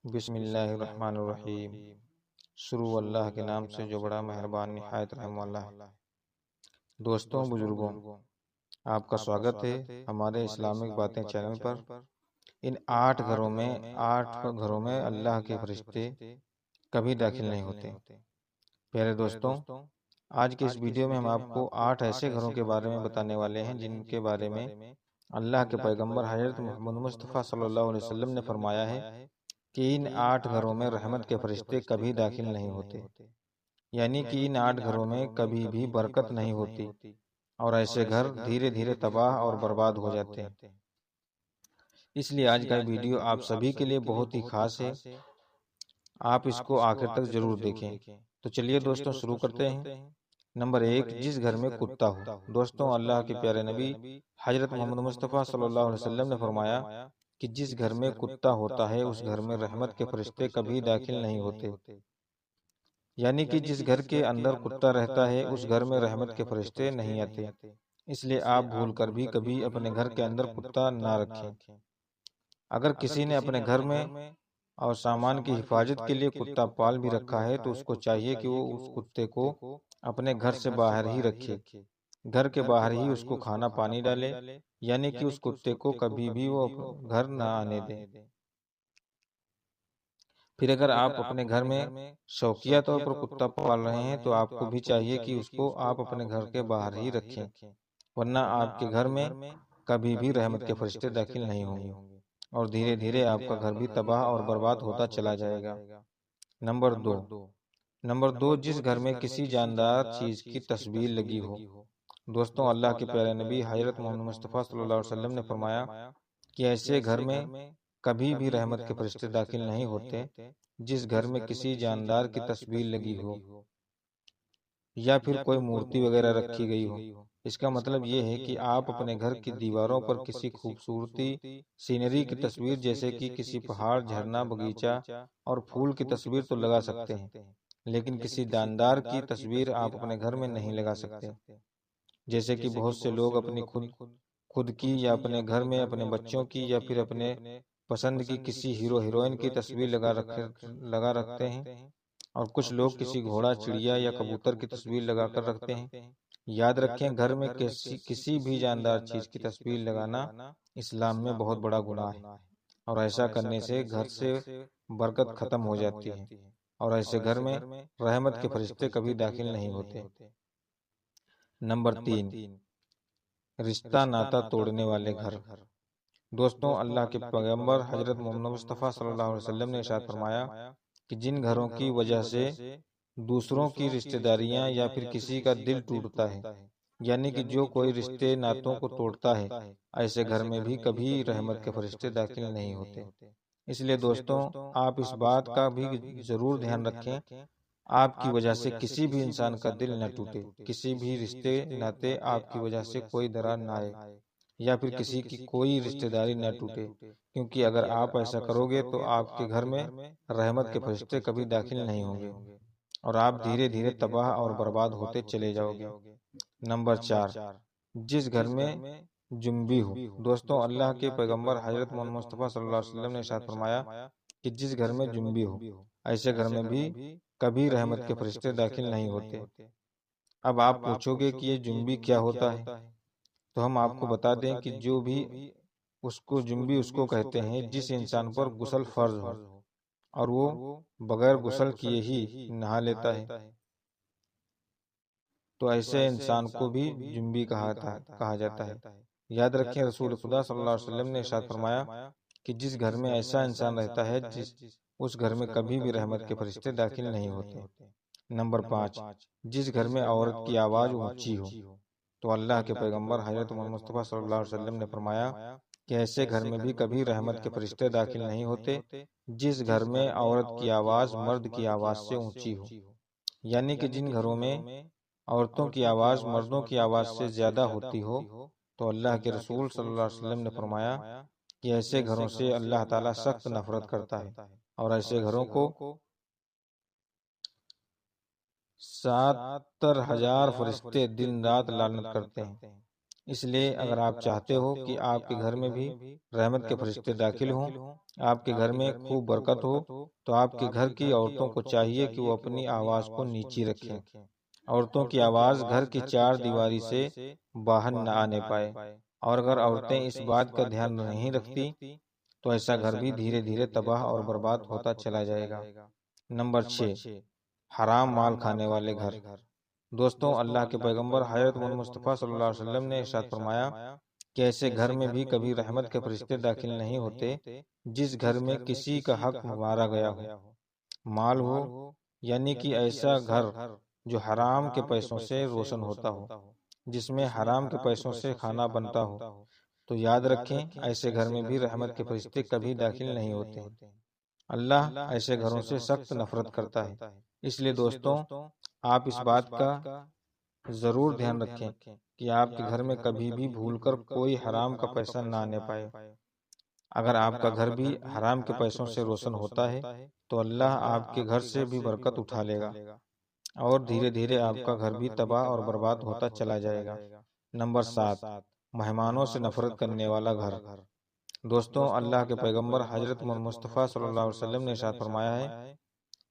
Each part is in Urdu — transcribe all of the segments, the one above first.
بسم اللہ الرحمن الرحیم۔ شروع اللہ کے نام سے جو بڑا مہربان نہایت رحم والا ہے۔ دوستوں، بزرگوں، آپ کا سواگت ہے ہمارے اسلامک باتیں چینل پر۔ ان 8 گھروں میں اللہ کے فرشتے کبھی داخل نہیں ہوتے۔ پیارے دوستوں، آج کے اس ویڈیو میں ہم آپ کو 8 ایسے گھروں کے بارے میں بتانے والے ہیں جن کے بارے میں اللہ کے پیغمبر حضرت محمد مصطفیٰ صلی اللہ علیہ وسلم نے فرمایا ہے کہ ان 8 گھروں میں رحمت کے فرشتے کبھی داخل نہیں ہوتے، یعنی کہ ان 8 گھروں میں کبھی بھی برکت نہیں ہوتی اور ایسے گھر دھیرے دھیرے تباہ اور برباد ہو جاتے ہیں۔ اس لیے آج کا ویڈیو آپ سبھی کے لیے بہت ہی خاص ہے، آپ اس کو آخر تک ضرور دیکھیں۔ تو چلیے دوستوں شروع کرتے ہیں۔ نمبر 1، جس گھر میں کتا ہو۔ دوستوں، اللہ کے پیارے نبی حضرت محمد مصطفیٰ صلی اللہ علیہ وسلم نے فرمایا کہ جس گھر میں کتا ہوتا ہے اس گھر میں رحمت کے فرشتے کبھی داخل نہیں ہوتے، یعنی کہ جس گھر کے اندر کتا رہتا ہے اس گھر میں رحمت کے فرشتے نہیں آتے۔ اس لیے آپ بھول کر بھی کبھی اپنے گھر کے اندر کتا نہ رکھیں۔ اگر کسی نے اپنے گھر میں اور سامان کی حفاظت کے لیے کتا پال بھی رکھا ہے تو اس کو چاہیے کہ وہ اس کتے کو اپنے گھر سے باہر ہی رکھے، گھر کے باہر ہی اس کو کھانا پانی ڈالے، یعنی کہ اس کتے کو کبھی بھی وہ گھر نہ آنے دے۔ پھر اگر آپ اپنے گھر میں شوقیہ طور پر کتا پال رہے ہیں تو آپ کو بھی چاہیے کہ اس کو آپ اپنے گھر کے باہر ہی رکھیں، ورنہ آپ کے گھر میں کبھی بھی رحمت کے فرشتے داخل نہیں ہوں گے اور دھیرے دھیرے آپ کا گھر بھی تباہ اور برباد ہوتا چلا جائے گا۔ نمبر دو، جس گھر میں کسی جاندار چیز کی تصویر لگی ہو۔ دوستوں، اللہ کے پیارے نبی حضرت محمد مصطفیٰ صلی اللہ علیہ وسلم نے فرمایا کہ ایسے گھر میں کبھی بھی رحمت کے فرشتے داخل نہیں ہوتے جس گھر میں کسی جاندار کی تصویر لگی ہو یا پھر کوئی مورتی وغیرہ رکھی گئی ہو۔ اس کا مطلب یہ ہے کہ آپ اپنے گھر کی دیواروں پر کسی خوبصورتی سینری کی تصویر جیسے کہ کسی پہاڑ، جھرنا، باغیچہ اور پھول کی تصویر تو لگا سکتے ہیں، لیکن کسی جاندار کی تصویر آپ اپنے گھر میں نہیں لگا سکتے۔ جیسے کہ بہت سے لوگ اپنی خود کی یا اپنے گھر میں اپنے بچوں کی یا پھر اپنے پسند کی کسی ہیرو ہیروئن کی تصویر لگا رکھتے ہیں، اور کچھ لوگ کسی گھوڑا، چڑیا یا کبوتر کی تصویر لگا کر رکھتے ہیں۔ یاد رکھیں، گھر میں کسی بھی جاندار چیز کی تصویر لگانا اسلام میں بہت بڑا گناہ ہے، اور ایسا کرنے سے گھر سے برکت ختم ہو جاتی ہے اور ایسے گھر میں رحمت کے فرشتے کبھی داخل نہیں ہوتے۔ نمبر 3، رشتہ ناتا توڑنے والے گھر۔ دوستوں، اللہ کے پیغمبر حضرت محمد مصطفیٰ صلی اللہ علیہ وسلم نے ارشاد فرمایا کہ جن گھروں کی وجہ سے دوسروں کی رشتہ داریاں یا پھر کسی کا دل ٹوٹتا ہے، یعنی کہ جو کوئی رشتے ناتوں کو توڑتا ہے، ایسے گھر میں بھی کبھی رحمت کے فرشتے داخل نہیں ہوتے۔ اس لیے دوستوں، آپ اس بات کا بھی ضرور دھیان رکھیں، آپ کی وجہ سے کسی بھی انسان کا دل نہ ٹوٹے، کسی بھی رشتے ناتے آپ کی وجہ سے کوئی درار نہ آئے یا پھر کسی کی کوئی رشتہ داری نہ ٹوٹے، کیونکہ اگر آپ ایسا کرو گے تو آپ کے گھر میں رحمت کے فرشتے کبھی داخل نہیں ہوں گے اور آپ دھیرے دھیرے تباہ اور برباد ہوتے چلے جاؤ گے۔ نمبر 4، جس گھر میں جنبی ہو۔ دوستوں، اللہ کے پیغمبر حضرت محمد مصطفیٰ صلی اللہ علیہ وسلم نے ارشاد فرمایا کہ جس گھر میں جنبی ہو، ایسے گھر میں بھی کبھی رحمت کے فرشتے داخل نہیں ہوتے۔ اب آپ پوچھو گے کہ یہ جنبی کیا ہوتا ہے، تو ہم آپ کو بتا دیں کہ جو بھی جنبی اس کو کہتے ہیں جس انسان پر غسل فرض ہو اور وہ بغیر غسل کیے ہی نہا لیتا ہے، تو ایسے انسان کو بھی جنبی کہا جاتا ہے۔ یاد رکھیں، رسول خدا صلی اللہ علیہ وسلم نے ارشاد فرمایا کہ جس گھر میں ایسا انسان رہتا ہے اس گھر میں کبھی بھی رحمت کے فرشتے داخل نہیں ہوتے۔ نمبر 5، جس گھر میں عورت کی آواز اونچی ہو۔ تو اللہ کے پیغمبر حضرت محمد مصطفیٰ صلی اللہ علیہ وسلم نے فرمایا کہ ایسے گھر میں بھی کبھی رحمت کے فرشتے داخل نہیں ہوتے جس گھر میں عورت کی آواز مرد کی آواز سے اونچی ہو، یعنی کہ جن گھروں میں عورتوں کی آواز مردوں کی آواز سے زیادہ ہوتی ہو، تو اللہ کے رسول صلی اللہ علیہ وسلم نے فرمایا کہ ایسے گھروں سے اللہ تعالیٰ سخت نفرت کرتا ہے اور ایسے گھروں کو 70,000 فرشتے دن رات لعنت کرتے ہیں۔ اس لیے اگر آپ چاہتے ہو کہ آپ کے گھر میں بھی رحمت کے فرشتے داخل ہوں، آپ کے گھر میں خوب برکت ہو، تو آپ کے گھر کی عورتوں کو چاہیے کہ وہ اپنی آواز کو نیچی رکھیں۔ عورتوں کی آواز گھر کی چار دیواری سے باہر نہ آنے پائے، اور اگر عورتیں اس بات کا دھیان نہیں رکھتی تو ایسا گھر بھی دھیرے دھیرے تباہ اور برباد ہوتا چلا جائے گا۔ نمبر 6، حرام مال کھانے والے گھر۔ دوستوں، اللہ کے پیغمبر حضرت محمد مصطفیٰ صلی اللہ علیہ وسلم نے ارشاد فرمایا کہ ایسے گھر میں بھی کبھی رحمت کے فرشتے داخل نہیں ہوتے جس گھر میں کسی کا حق مارا گیا ہو، مال ہو، یعنی کہ ایسا گھر جو حرام کے پیسوں سے روشن ہوتا ہو، جس میں حرام کے پیسوں سے کھانا بنتا ہو، تو یاد رکھیں ایسے گھر میں بھی رحمت کے فرشتے کبھی داخل نہیں ہوتے۔ اللہ ایسے گھروں سے سخت نفرت کرتا ہے۔ اس لیے دوستوں، آپ اس بات کا ضرور دھیان رکھیں کہ آپ کے گھر میں کبھی بھی بھول کر کوئی حرام کا پیسہ نہ آنے پائے۔ اگر آپ کا گھر بھی حرام کے پیسوں سے روشن ہوتا ہے تو اللہ آپ کے گھر سے بھی برکت اٹھا لے گا، اور دھیرے دھیرے آپ کا گھر بھی تباہ اور برباد ہوتا چلا جائے گا۔ نمبر 7، مہمانوں سے نفرت کرنے والا گھر۔ دوستوں، اللہ کے پیغمبر حضرت محمد مصطفیٰ صلی اللہ علیہ وسلم نے ارشاد فرمایا ہے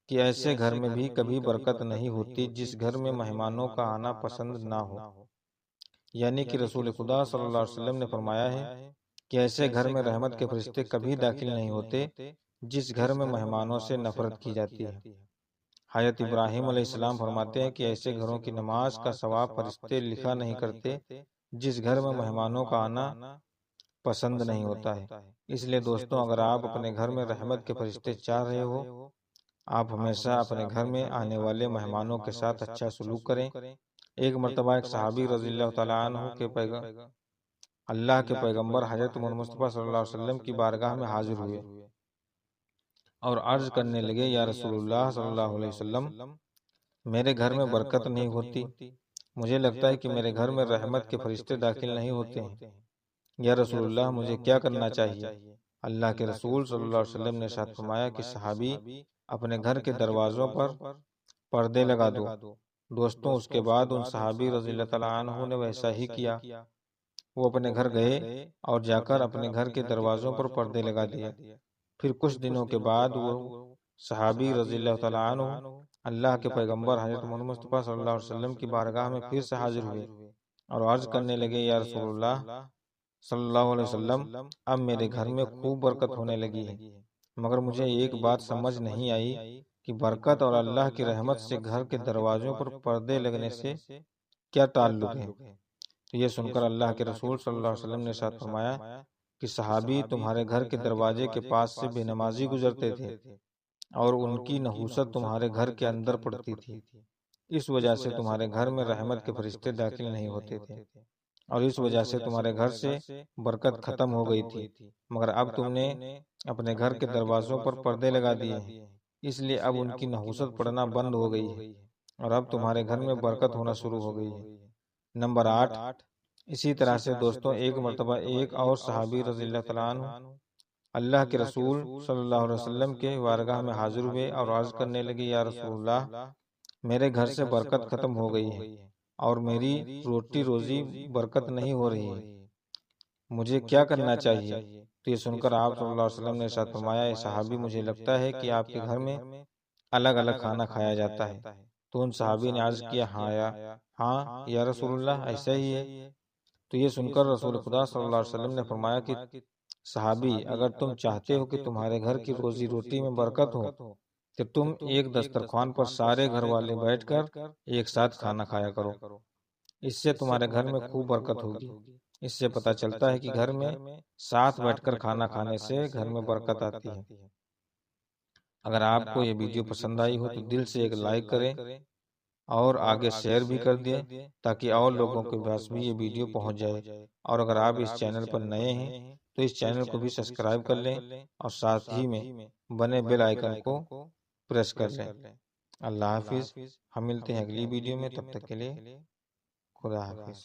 کہ ایسے گھر میں بھی کبھی برکت نہیں ہوتی جس گھر میں مہمانوں کا آنا پسند نہ ہو، یعنی کہ رسول خدا صلی اللہ علیہ وسلم نے فرمایا ہے کہ ایسے گھر میں رحمت کے فرشتے کبھی داخل نہیں ہوتے جس گھر میں مہمانوں سے نفرت کی جاتی ہے۔ حضرت ابراہیم علیہ السلام فرماتے ہیں کہ ایسے گھروں کی نماز کا ثواب فرشتے لکھا نہیں کرتے جس گھر میں مہمانوں کا آنا پسند نہیں ہوتا ہے۔ اس لیے دوستوں، اگر آپ اپنے گھر میں رحمت کے فرشتے چاہ رہے ہو، آپ ہمیشہ اپنے گھر میں آنے والے مہمانوں کے ساتھ اچھا سلوک کریں۔ ایک مرتبہ ایک صحابی رضی اللہ تعالیٰ عنہ اللہ کے پیغمبر حضرت محمد مصطفیٰ صلی اللہ علیہ وسلم کی بارگاہ میں حاضر ہوئے اور عرض کرنے لگے، یا رسول اللہ صلی اللہ علیہ وسلم، میرے گھر میں برکت نہیں ہوتی، مجھے لگتا ہے کہ میرے گھر میں رحمت کے فرشتے داخل نہیں ہوتے ہیں، یا رسول اللہ مجھے کیا کرنا چاہیے؟ اللہ کے رسول صلی اللہ علیہ وسلم نے ارشاد فرمایا کہ صحابی، اپنے گھر کے دروازوں پر پردے لگا دو۔ دوستوں، اس کے بعد ان صحابی رضی اللہ تعالیٰ عنہ نے ویسا ہی کیا۔ وہ اپنے گھر گئے اور جا کر اپنے گھر کے دروازوں پر پردے لگا دیے۔ پھر کچھ دنوں کے بعد وہ صحابی رضی اللہ تعالیٰ عنہ اللہ کے پیغمبر حضرت محمد مصطفیٰ صلی اللہ علیہ وسلم کی بارگاہ میں پھر سے حاضر ہوئے اور عرض کرنے لگے، یا رسول اللہ صلی اللہ علیہ وسلم، اب میرے گھر میں خوب برکت ہونے لگی ہے، مگر مجھے ایک بات سمجھ نہیں آئی کہ برکت اور اللہ کی رحمت سے گھر کے دروازوں پر پردے لگنے سے کیا تعلق ہے؟ تو یہ سن کر اللہ کے رسول صلی اللہ علیہ وسلم نے ارشاد فرمایا کہ صحابی، تمہارے گھر کے دروازے کے پاس سے بے نمازی گزرتے تھے اور ان کی نحوست تمہارے گھر کے اندر پڑتی تھی، اس وجہ سے تمہارے گھر میں رحمت کے فرشتے داخل نہیں ہوتے تھے، اور اس وجہ سے تمہارے گھر سے برکت ختم ہو گئی تھی، مگر اب تم نے اپنے گھر کے دروازوں پر پردے لگا دیے ہیں، اس لیے اب ان کی نحوست پڑنا بند ہو گئی ہے اور اب تمہارے گھر میں برکت ہونا شروع ہو گئی ہے۔ نمبر 8، اسی طرح سے دوستوں، ایک مرتبہ ایک اور صحابی رضی اللہ تعالیٰ عنہ اللہ کے رسول صلی اللہ علیہ وسلم کے بارگاہ میں حاضر ہوئے اور عرض کرنے لگے، یا رسول اللہ، میرے گھر سے برکت ختم ہو گئی ہے اور میری روٹی روزی برکت نہیں ہو رہی ہے، مجھے کیا کرنا چاہیے؟ تو یہ سن کر آپ صلی اللہ علیہ وسلم نے ارشاد فرمایا، اے صحابی، مجھے لگتا ہے کہ آپ کے گھر میں الگ الگ کھانا کھایا جاتا ہے۔ تو ان صحابی نے عرض کیا، ہاں یا رسول اللہ، ایسا ہی ہے۔ تو یہ سن کر رسول خدا صلی اللہ علیہ وسلم نے فرمایا کہ صحابی، اگر تم چاہتے ہو کہ تمہارے گھر کی روزی روٹی میں برکت ہو تو تم ایک دسترخوان پر سارے گھر والے بیٹھ کر ایک ساتھ کھانا کھایا کرو، اس سے تمہارے گھر میں خوب برکت ہوگی۔ اس سے پتہ چلتا ہے کہ گھر میں ساتھ بیٹھ کر کھانا کھانے سے گھر میں برکت آتی ہے۔ اگر آپ کو یہ ویڈیو پسند آئی ہو تو دل سے ایک لائک کریں اور آگے شیئر بھی کر دیں تاکہ اور لوگوں کے پاس بھی یہ ویڈیو پہنچ جائے، اور اگر آپ اس چینل پر نئے ہیں تو اس چینل کو بھی سبسکرائب کر لیں اور ساتھ ہی میں بنے بیل آئیکن کو پریس کر لیں۔ اللہ حافظ، ہم ملتے ہیں اگلی ویڈیو میں، تب تک کے لیے خدا حافظ۔